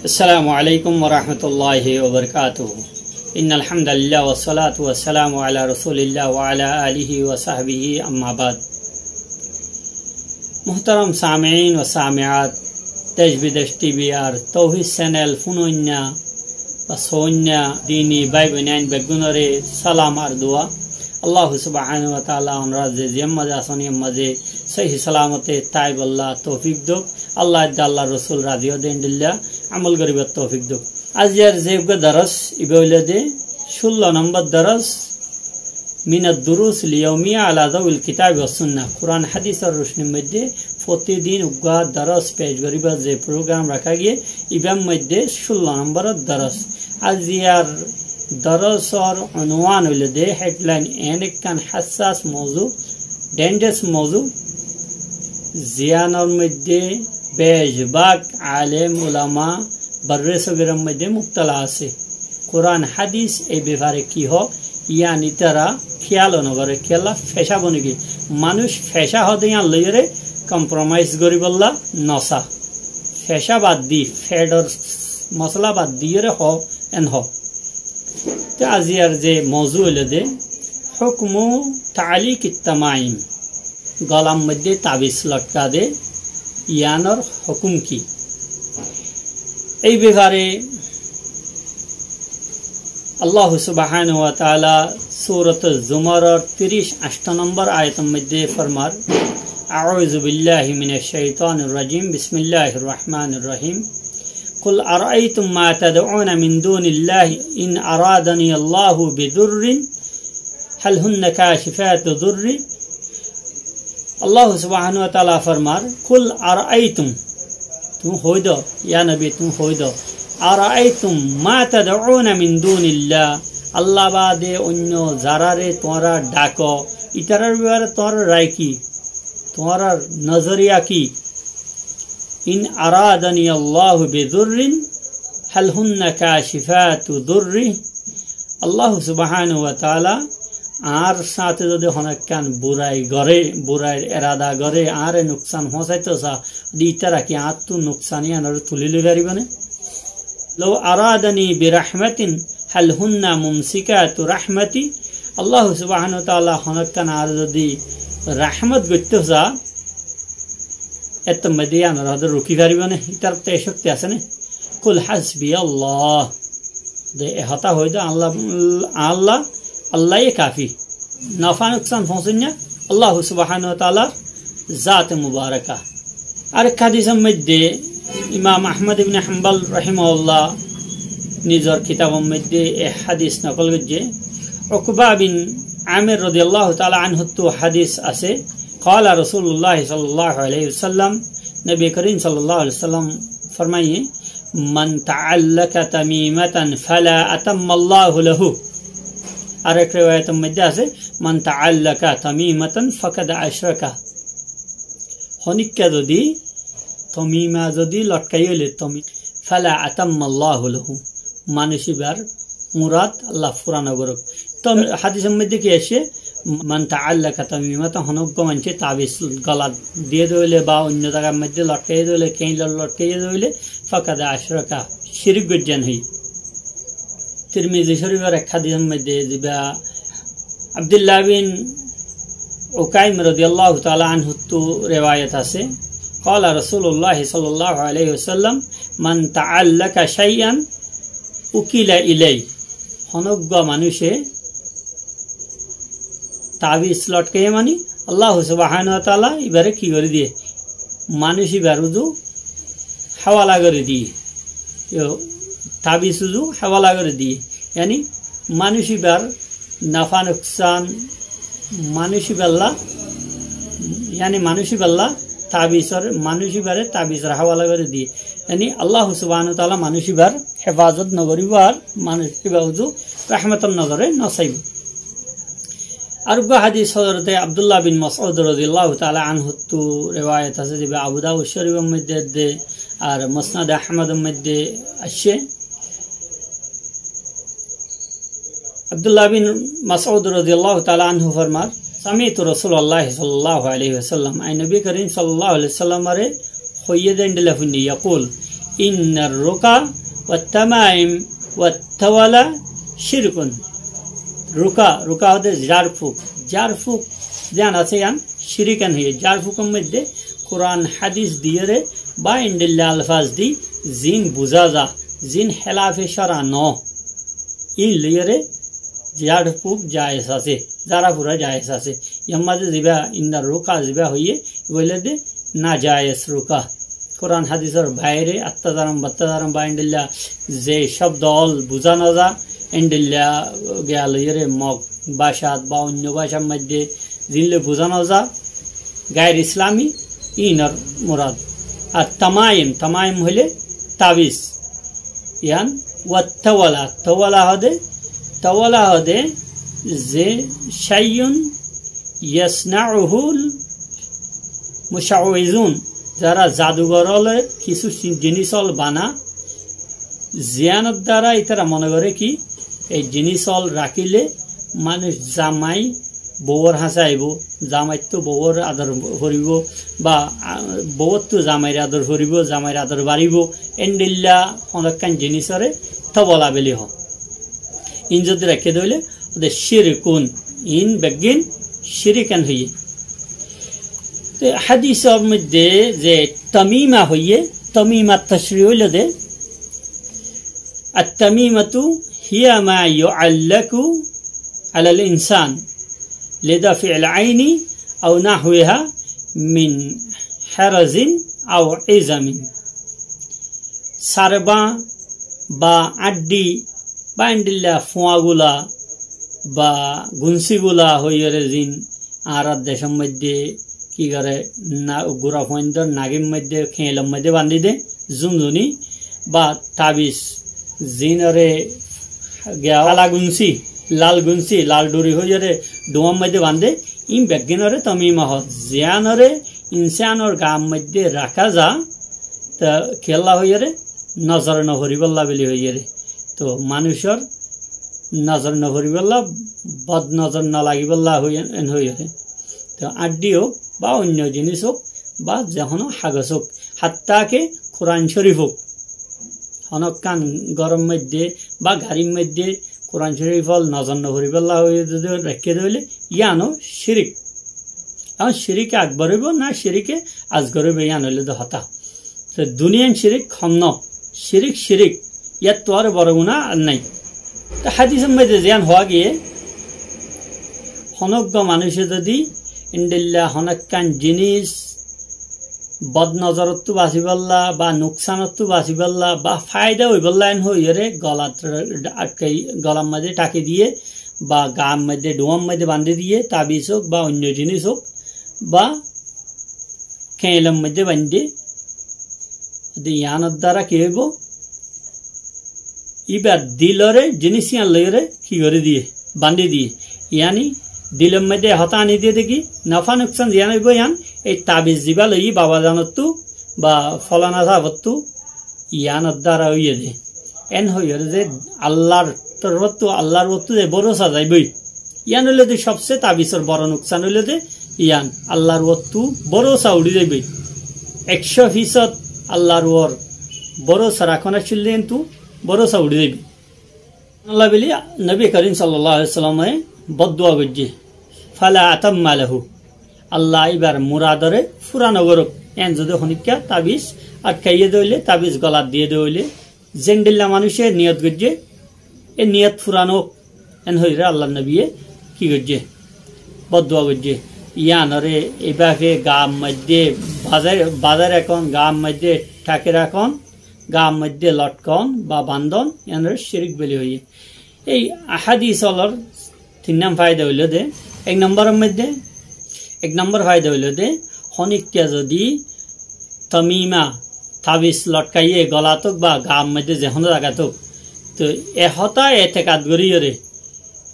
अस्सलामु अलैकुम वरहमतुल्लाहि वबरकातुहू। इन्नल हम्दुलिल्लाह वस्सलातु वस्सलामु अला रसूलिल्लाह व अला आलिहि व सहबिहि अम्मा बाद। मुहतरम सामीईन व सामिआत देश विदेश टीवी और तौहिद चैनल फुनोन्या व सोन्या दीनी भाई बहन बेगुनरे सलाम और दुआ अल्लाह सुब्हानाहु व तआला हमरा जे मजा सोनी मजे सही सलामते ताइब अल्लाह तौफीक दो अल्लाह अल्लाह रसूल रादियो देंदिल्ला अमल गरीबत तौफीक दो। आज यार जेब का दरस इबोले दे 16 नंबर दरस मिनत दुरुस लियौमिया अला दाविल किताब व सुन्नाह कुरान हदीस और रोशनी मध्य प्रतिदिन उगा दरस पेश गरीबत जे प्रोग्राम रखा गया इबम मध्य 16 नंबर दरस। आज यार दरस और उन्वान उले दे हेडलाइन एनेक कान हसास मौजू डेंजरस मौजू जियान और मध्य बेजबाक आलेम उलमा बर्रे सगीर मध्य मुब्तला आछे कुरान हादिस ए बेपारे कि हो यानी तारा ख्याल नगरे खेला फेशा बनेगी मानुष फेशा हदे यहाँ लइरे कम्प्रोमाइज गरिबल्ला नशा फेशा बाद दी फेडर मसला बाद दिए हो एन हो। तो आज यार जे मौजू ले दे हुक्मु तालिक तमाइम गलाम मध्य ताबिज लटका दे यानर हुकुम की এই ব্যাপারে আল্লাহ সুবহানাহু ওয়া তাআলা সূরাত জুমারের 38 নম্বর আয়াতের মধ্যে ফরমান আউযু বিল্লাহি মিনাশ শাইতানির রাজিম বিসমিল্লাহির রহমানির রহিম কুল আরাআইতুম মা তাদউনা মিন দুনিল্লাহি ইন আরাদানি আল্লাহু বিদুররিন হাল হুন্না কাশিফাতু দুররি। আল্লাহ সুবহানাহু ওয়া তাআলা ফরমান কুল আরাআইতুম तुम हो दो या नबी तुम हो दो आराइतुम मा तदउना मिन दुनिल्लाह अल्लाह बादे अन्य जारारे तोरा डाको इतरार बिवार तोरा राय की तोरा नजरिया की इन अरादनी अल्लाह बिदुर्रिन हल हुन्ना काशिफातु दुर्रि। अल्लाह सुब्हानाहु व तआला आर साथे जदि हनकान बुराई गरे बुराई इरादा गरे आरे नुकसान होसाइतो सा दीतरा कि आत्तु नुकसानी अनर तुलिले गरिबने लो अरादनी बिरहमतिन हल हुन्ना मुमसिकातु रहमती। अल्लाह सुब्हानाहु व तआला हनकान आर जदि रहमत गत्तो सा एत मदियान रद रुकी गरिबने इतर ते शक्ति आछने कुल हस्बी अल्लाह दे हता होइदा अल्लाह अल्लाह अल्लाह ये काफी नफा नुकसान पहुंचना अल्लाह सुब्हानाहु व तआला जात मुबारका। और हदीस मध्य इमाम अहमद इब्न हम्बल रहिमहुल्लाह निजर किताब मध्य ए हदीस नकल करजे उकबा बिन आमिर रदियल्लाहु ताआला अन्हु तो हदीस आछे قال रसूलुल्लाह सल्लल्लाहु अलैहि वसल्लम नबी करीम सल्लल्लाहु अलैहि वसल्लम फरमाइए मन तअल्लक तमीमतन फला अतम्मल्लाहु लहु। और एक रिवायत मध्य आछे मन तअल्लका तमीमतन फकद अशरका हनिक्का जदि तमीमा जदि लटकाइले तमी फला अतम्मल्लाहु लहु मानुषिबार मुराद अल्लाह पूरा नगरक। तो हादिस मध्य कि आछे मन तअल्लका तमीमतन हनग्ग मानछे ताबिज गला दिए दिले बा अन्य जायगार मध्य लटकाइए दिले केइला लटकाइए दिले फकद अशरका शिरक गज्जान हई। तिरमिजी शरीफर एक हदीस मध्य जिबा अब्दुल्लाह बिन उकाइम रदियल्लाहु ताआला अन्हु तो रिवायत आछे قال رسول الله صلى الله عليه وسلم من تعلق شيئا उकिल इलै हनग्ग मानुषे ताबिज लटके मानी अल्लाह सुब्हानाहु व तआला इबारे कि करे दिए मानुषी बारुजु हवाला करे दिए यो ताबिज जो हवाला कर दिए यानी मानुषी बार नफा नुकसान मानुषी बल्ला यानी मानुषी बल्ला ताबिज और मानुषी बारे ताबिज हवाला कर दिए यानी अल्लाह सुब्हानाहु व तआला मानुषी बार हेफाजत नगरिब और मानुषी बार जो रहमत नगरे नसाइब। और हदीस हजरत अब्दुल्लाह बिन मसऊद रदियल्लाहु ताआला अन्हु तो रिवायत আছে যে আবু দাউদ শরীফের মধ্যে আর মুসনাদ আহমদের মধ্যে আছে अब्दुल्लाह बिन मसऊद रदियल्लाहु ताआला अन्हु फरमार समीअतु रसूलुल्लाह सल्लल्लाहु अलैहि वसल्लम आई नबी करीम सल्लल्लाहु अलैहि वसल्लम रे खुय्यदेन दिलफुनी यकुल ইন্নার রুকা ওয়াত তামাইম ওয়াত তাওয়ালা শিরকুন। রুকা রুকা হতে জারফুক জ্ঞান আছে ইয়ান শিরিকান হয়ে জারফুকের মধ্যে কোরআন হাদিস দিয়ে রে বা ইন্ডিল্লা আলফাজ দি জিন বুঝা যা জিন হেলাফে সরা ন ইন লিয়ে রে জারফুক জায়েজ আছে যারা পুরা জায়েজ আছে ইয়ার মাঝে জিবা ইন্দার রুকা জিবা হইয়ে বলে দে না জায়েজ রুকা কোরআন হাদিসের বাইরে আত্মাদারাম বাত্তাদারাম বা ইন্ডিল্লা যে শব্দ অল বুঝা না যা ইন্ডিল্লা গেল ইয়ে মগ ভাষাত বা অন্য ভাষার মধ্যে জিনলে বোঝানো যা গায়ের ইসলামী ইনর মুরাদ। আর তামাইম হইলে তাবিজ ইয়ান ওয়াত্তাওয়ালা হদে যে শাইউন ইয়াসনাউহুল মুশাউইজুন যারা জাদুঘরলে কিছু জিনিসল বানা জিয়ানত দ্বারা ইতারা মনে করে কি এই জিনিসল রাখিলে মানুষ জামাই বউর হাসাইব জামাই তো বউর আদর করিব বা বউর তো জামাইর আদর করিব জামাইর আদর বাড়িব এন্ডিল্লা অনেকখান জিনিসরে তবলা বেলি হ ইন যদি রেখে দিলে ওদের শিরকুন ইন বেগিন শিরিকান হইয়ে। তো হাদিসের মধ্যে যে তামিমা হইয়ে তামিমা তশরিহ হইল দে আত-তামিমাতু হিয়া মা ইউআল্লাকু আলাল ইনসান লিদাফি আল আইনি আও নাহওয়িহা মিন হারাজিন আও ইজামিন। সারবা বা আড্ডি বা ইন্ডিল্লা ফোয়াগুলা বা গুনসিগুলা হইরে জিন আর দেশের মধ্যে কি করে না গুড়া ফোয়াইন্দর নাগির মধ্যে খেয়েলার মধ্যে বান্ধি দে জুনজুনি বা তাবিজ জিনরে গেলা গুনসি লাল ডুরি হয়ে ডোমার মধ্যে বান্ধে ইম বেগিনরে তমিমা হত জিয়ানরে ইনসানর গাম মধ্যে রাখা যা তা খেলা হইরে নজর নহরিবল্লা বলি হইরে। তো মানুষের নজর নহরিবল্লা বদ নজর না লাগিবল্লা হইরে। তো আড্ডি হোক বা অন্য জিনিস হোক বা যখন হাগস হোক হাত্তাকে কোরআন শরীফ হোক হনকান গরম মধ্যে বা গাড়ির মধ্যে কোরআন শরীফল নজর নহরিবল্লা হয়ে যদি রেখে দিলে ইয়ানো শিরিক এখন শিরিকে আকবর হইব না শিরিকে আজগর হইব ইয়ান হইলে তো হতা। তো দুনিয়ান শিরিক খন্ন শিরিক ইয়ার তো আর বড় গুণা আর নাই। তো হাদিসের মধ্যে জ্ঞান হওয়া গিয়ে হনজ্ঞ মানুষে যদি ইন্ডিল্লা হনকান জিনিস বদনজরতো বাঁচিবল্লা বা নুকসানতো বাঁচিবল্লা বা ফায়দা হইবল্লা এন হইরে গলাত আটকাই গলার মধ্যে টাকি দিয়ে বা গার মধ্যে ডোমার মধ্যে বাঁধে দিয়ে তাবিজ হোক বা অন্য জিনিস হোক বা খেয়েলার মধ্যে বাঁধে ইয়ানোর দ্বারা কি হইব ইবার দিলরে জিনিস ইয়ান লইরে কি করে দিয়ে বাঁধে দিয়ে ইয়ানি দিলের মধ্যে হতা আনি দিয়ে দেখি নফা নুকসান জিয়ান হইব ইয়ান এই তাবিজ দিবা লই বাবা জানতো বা ফলানা সাবতো ইয়ানোর দ্বারা হইয়ে দে এন হইয়ে যে আল্লাহর তরফতো আল্লাহর বস্তু যে ভরসা যাইবই ইয়ান হইলে যে সবচেয়ে তাবিজের বড় নুকসান হইলে যে ইয়ান আল্লাহর বস্তু ভরসা উড়ি যাইবই 100% আল্লাহর ওর ভরসা রাখনা ছিল কিন্তু ভরসা উড়ি যাইবি। আল্লাহ বলি নবী করিম সাল্লাল্লাহু আলাইহি ওয়াসাল্লামে বদদুয়া করছে ফালা আতাম্মা লাহু আল্লাহ এবার মুরাদরে ফুরানো করুক এন যদি হনিকা তাবিজ আটকাইয়ে দইলে তাবিজ গলাত দিয়ে দইলে জেন্ডিল্লা মানুষের নিয়ত করছে এ নিয়ত ফুরানো এন হইরে আল্লাহ নবীয়ে কি করছে বদদুয়া করছে ইয়ানরে এবারে গাম মধ্যে বাজার এখন গাম মধ্যে ঠাকে রাখন গাম মধ্যে লটকন বা বান্ধন ইয়ানরে শিরিক বলি হইয়ে। এই আহাদিস অলর 3 নম্বর ফায়দা হইল দে এক নম্বর ফায়দা হইল দে হনিকা যদি তমিমা তাবিজ লটকাইয়ে গলাতক বা গাম মধ্যে যেখানে জায়গাতক তো এহতা এতেকাদ গরিয়রে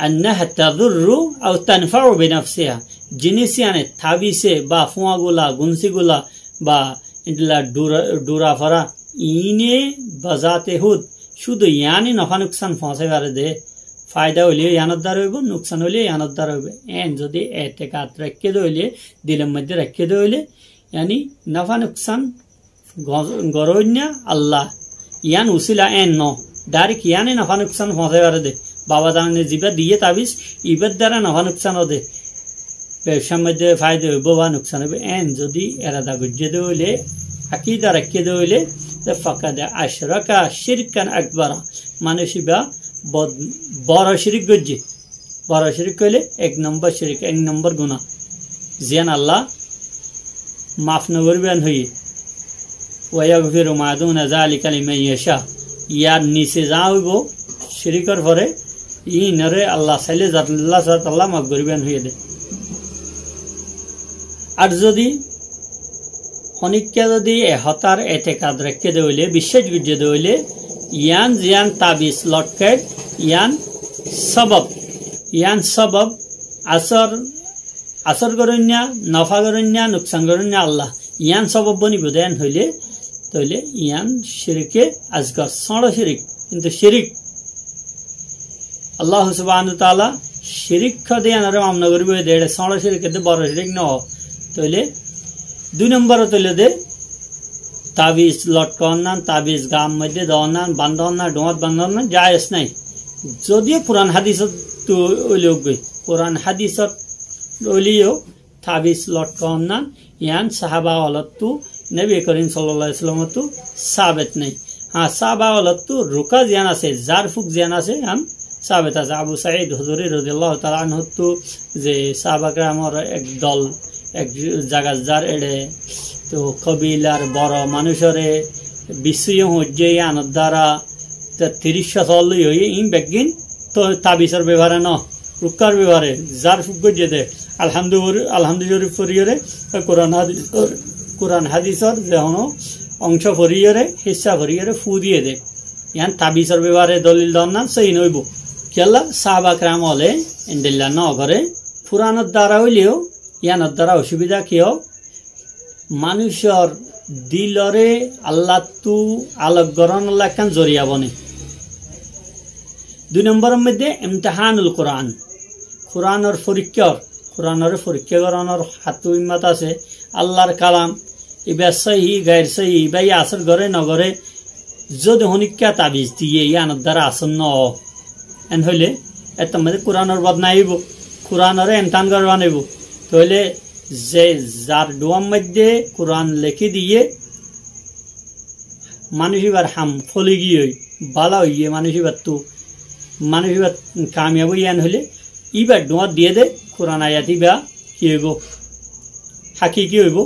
আন্নাহা তাদুররু আও তানফাউ বিনাফসিহা জিনিস ইয়ানে তাবিজে বা ফুয়াগুলা গুনসিগুলা বা ইন্দিলা ডুরা ফরা ইনে বাজাতে হুদ শুধু ইয়ানি নফা নুকসান পৌঁছাইবারে দে ফায়দা হইলে ইয়ানোর দ্বারা হইব নুকসান হইলে ইয়ানোর দ্বারা হইবে এন যদি এতেকাত রেখে দইলে দিলের মধ্যে রেখে দইলে ইয়ানি নফা নুকসান গরইনা আল্লাহ ইয়ান উসিলা এন ন ডাইরেক্ট ইয়ানে নফা নুকসান পৌঁছাইবার দে বাবা জানে জিবা দিয়ে তাবিজ ইবার দ্বারা নফা নুকসান দে ব্যবসার মধ্যে ফায়দা হইব বা নুকসান হইব এন যদি এরাদা গুজে দইলে আকিদা রাখিয়ে দইলে ফাকাদে আশরাকা শিরকান আকবারা মানুষ বা বড় শিরিক গজ্জে বড় শিরিক কইলে 1 নম্বর শিরিক 1 নম্বর গুনাহ জিয়ান আল্লাহ মাফ ন করবেন হই ওয়াগফিরু মা দুনা যালিকা লিমান ইয়াশা ইয়ার নিচে যা হইব শিরিকের পরে ই নরে আল্লাহ চাইলে আল্লাহ তাআলা মাফ করবেন হই দে আর যদি অনিক্যা যদি হতার এতেকাদ রেখে দইলে বিশ্বাস গুজে দইলে ইয়ান জিয়ান তাবিজ লটকেট ইয়ান সবব আসর গরন্যা নফা গরন্যা নুকসান গরন্যা আল্লাহ ইয়ান সবব বনি বুদেন হইলে তইলে ইয়ান শিরকে আসগর সড় শিরিক কিন্তু শিরিক আল্লাহ সুবহানাহু তাআলা শিরিক খদে আনরে মামনা করবে দেড় সড় শিরিক দে বড় শিরিক ন তইলে 2 নম্বর তইলে দে তাবিজ লটকান তাবিজ গাম মধ্যে দওয়ান বান্ধন না ডোঁত বান্ধন না জায়েজ নাই যদিও কোরআন হাদিসত তো ওলিও গই কোরআন হাদিসত ওলিও তাবিজ লটকান না ইয়ান সাহাবা ওয়ালাতু নবী করিম সাল্লাল্লাহু আলাইহি ওয়াসাল্লাম তো সাবিত নাই হ্যাঁ সাহাবা ওয়ালাতু রুকা জিয়ান আছে জারফুক জিয়ান আছে আম সাবিত আছে আবু সাঈদ হুজুরি রাদিয়াল্লাহু তাআলা আনহু তো যে সাহাবা کرامর এক দল এক জায়গা যার এড়ে তো কবিলার বড় মানুষরে বিশ্বয় হজ্জে আনদ দ্বারা 30 সাল হই ইন বেগিন তো তাবিজের ব্যবহারে ন রুকার ব্যবহারে যার ফুক যেতে আলহামদুলিল্লাহ ফরিয়রে কোরআন হাদিসের যেন অংশ ফরিয়রে হিস্সা ফরিয়রে ফু দিয়ে দে ইয়ান তাবিজের ব্যবহারে দলিল দন না সেই নইব কেলা সাহাবা کرام হলে ইনদিল্লাহ ন করে পুরাণের দ্বারা হইলেও ইয়ানোর দ্বারা অসুবিধা কিয় মানুষের দিলরে আল্লাহ তু আলোক গরণ লাখান জরিয়া বনে 2 নম্বরের মধ্যে ইমতিহানুল কোরআন কোরআনের পরীক্ষা করানোর হাতু ইম্মত আছে আল্লাহর কালাম ইবা সহি গায়র সহি ইবা আসর করে নগরে যদি হনিকা তাবিজ দিয়ে ইয়ানোর দ্বারা আসন্ন এন হইলে এত মধ্যে কোরআনের বদনাইব কোরআনের ইমতিহান করবা নেব তাহলে যে যার দোয়ার মধ্যে কোরআন লিখে দিয়ে মানুষ এবার হাম ফলে গিয়ে বালা হইয়ে মানুষ এবার কামিয়াব ইয়ান হলে এবার দোয়ার দিয়ে দে কোরআন আয়াতি বা কি হইব হাকি কি হইব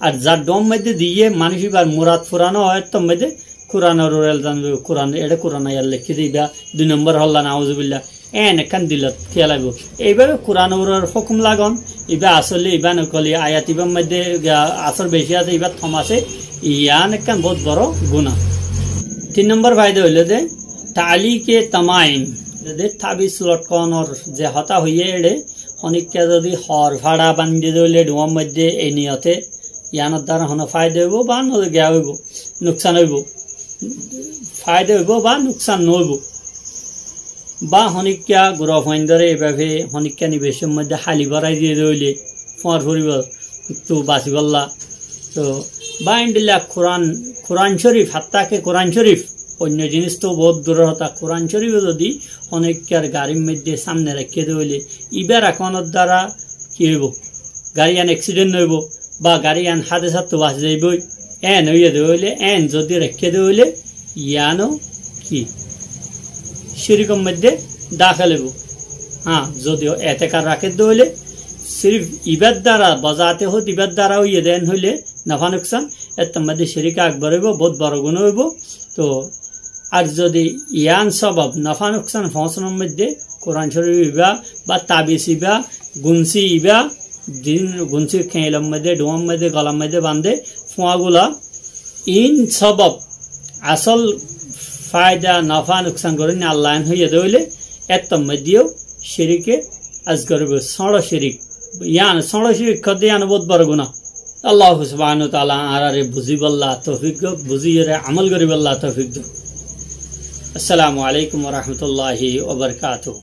আর যার দোয়ার মধ্যে দিয়ে মানুষ এবার মুরাদ ফুরানো হয় তোর মধ্যে কোরআনের ওরাল জানবে কোরআন এটা কোরআন আয়াত লিখে দিবা 2 নম্বর হল্লা নাউজুবিল্লাহ এন একান দিলত খেয়া লাগবো এইভাবে কোরআন ওরার হুকুম লাগন ইবা আসলে ইবা নকলি আয়াত ইবার মধ্যে আসর বেশি আছে ইবার থম আছে ইয়ান একান বহুত বড় গুনাহ 3 নম্বর ফায়দা হইল যে তালিকে তামাইম যে তাবিজ লটকানোর যে হতা হইয়ে এড়ে অনেকটা যদি হর ভাড়া বান্ধি দিলে ডোয়ার মধ্যে এই নিয়তে ইয়ানোর দ্বারা হন ফায়দা হইব বা গিয়া হইব নুকসান হইব ফায়দা হইব বা নুকসান নহইব বা হনিকা গুড়া ফাইন্দরে এভাবে হনিকা নিবেশের মধ্যে হালি ভরাই দিয়ে রইলে ফোঁয়ার ফুরিব তো বাঁচিবল্লা তো বা ইন্ডিল্লা কোরআন শরীফ হাত্তাকে কোরআন শরীফ অন্য জিনিস তো বহুত দূরের হতা কোরআন শরীফ যদি অনেকের গাড়ির মধ্যে সামনে রেখে দিলে ইবার রাখানোর দ্বারা কি হইব গাড়ি আন অ্যাক্সিডেন্ট হইব বা গাড়ি আন হাতে সাথে বাঁচি যাইবই এন হইয়া দিলে এন যদি রেখে দিলে ইয়ানো কি শিরিকের মধ্যে দাখিল হইব হ্যাঁ যদিও এতেকার রাখে দিলে সিরিফ ইবার দ্বারা বজাতে হোক ইবার দ্বারা হইয়ে দেন হইলে নাফা নুকসান এর মধ্যে শিরিক আকবর হইব বহুত বড় গুণ হইব তো আর যদি ইয়ান সবব নাফা নুকসান ফসনের মধ্যে কোরআন শরীফ ইবা বা তাবিজ ইবা গুনসি ইবা দিন গুনসি খেলার মধ্যে ডোয়ার মধ্যে গলার মধ্যে বাঁধে ফোঁয়াগুলা ইন সবব আসল ফায়দা নাফা নুকসান করে আল্লাহ হইয়া দইলে এত মধ্যেও শিরিকে আজগর সড় শিরিক ইয়ান সড় শিরিক খদে ইয়ান বহুত বড় গুনাহ আল্লাহ সুবহানাহু ওয়া তাআলা আরারে বুঝিবল্লাহ তৌফিক বুঝিয়ে আমল করিবল্লাহ তৌফিক। আসসালামু আলাইকুম ওয়া রাহমাতুল্লাহি ওয়া বারাকাতুহু।